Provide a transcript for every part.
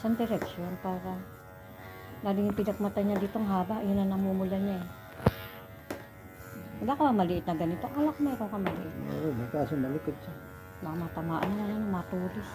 isang direksyon para lalo yung pinagmata niya ditong haba, yun ang namumula niya eh. Wala ka ba maliit na ganito? Akala ko meron ka maliit. Oo, may kaso malikot siya. Baka matamaan na yan, matulis.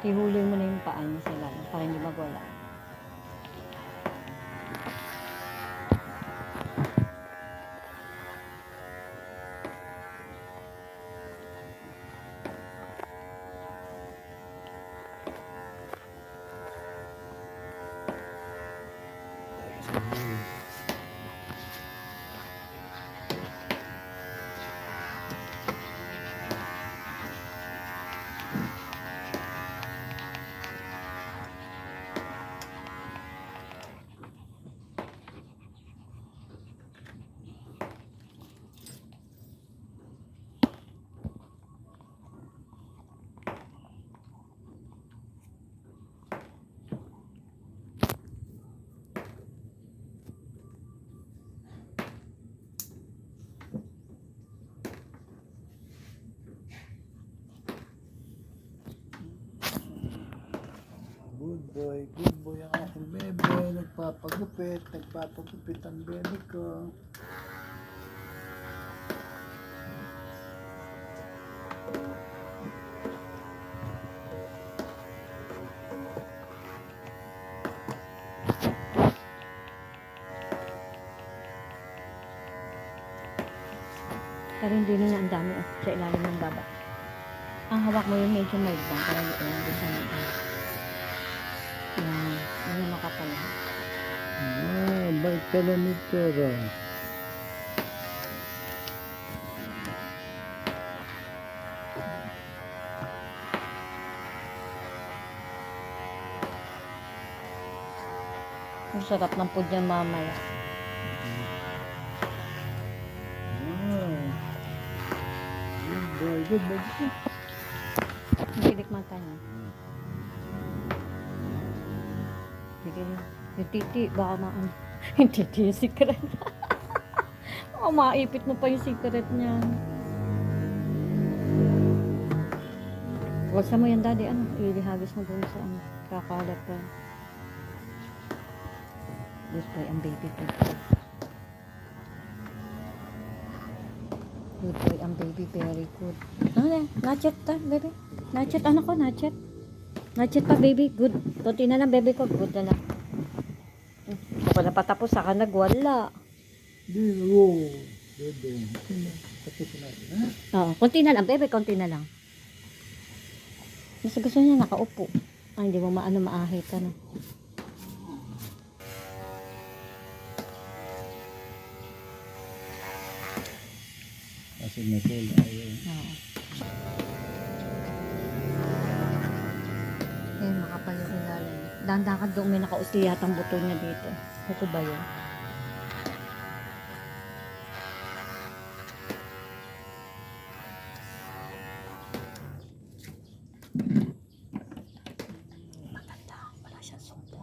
Ihuli mo na yung paa niya sa ilalim para hindi magwala. Good boy ang aking bebe. Nagpapagupit ang bebe ko. Pero hindi na ang dami sa ilalim ng baba. Ang hawak mo yung medyo mild lang. Para dito lang din sa mga. Yan. Yan yung makapal. Bait pala ni Tera. Ang sarap ng food niya mamaya. Good boy. Nakilik mata niya. Sige, yung titi, baka maano. Yung titi, yung secret. Baka maipit mo pa yung secret niya. Wagsa mo yan, daddy, ano? Ilihagis mo doon sa ano. Kakalat pa. Good boy, ang baby ko. Good boy, ang baby, very good. Ano, na-chat ta, baby? Na-chat, ano ko, na-chat? Na-chat pa, baby, good. Kunti na lang, baby ko, good na lang. Kung pa napatapos, saka nagwala. Bebe. Tapusin natin, ha? Oo, kunti na lang, baby, kunti na lang. Gusto niya nakaupo. Ay, hindi mo maano maahit, ano. Kasi may pula. Oo. Ayan, makapal yung ilalim. Dahan-dahan ka doon, may nakausli yatang buto niya dito. Ito ba yun? Maganda. Wala siyang sumpa.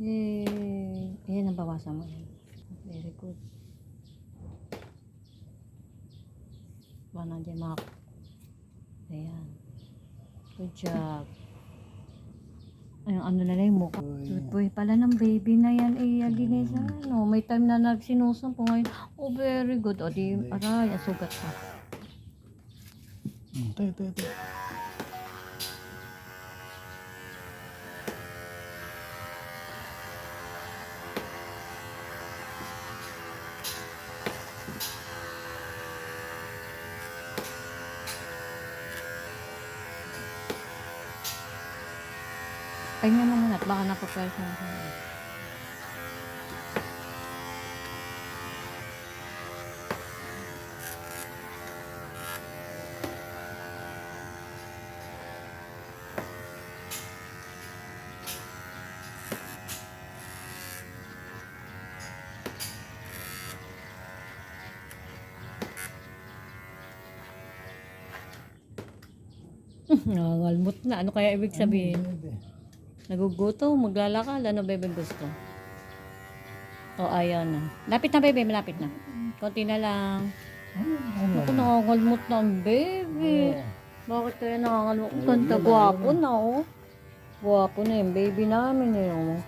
Yay! Ayan, nabawasan mo yan. Very good. Wala dyan mga... Ayan. Good job. Ay, ano na lang yung mukha. Boy. Sweet boy pala ng baby na yan, Linesa. No, may time na nagsinusong po ngayon. Oh, very good. O, di, aray, asugat pa. Tayo, tayo, tayo. Pahinga mo muna at baka napapwesa na. Nangalmot na. Ano kaya ibig sabihin? Bebe. Nagugutom, maglalakad. Ano bebe gusto? O, ayaw na. Lapit na bebe, malapit na. Konti na lang. Ano? Ako nangangalmot na ang baby. Bakit kaya nangangalmot? Ganda, gwapo na oh. Gwapo na yung baby namin eh. Oh.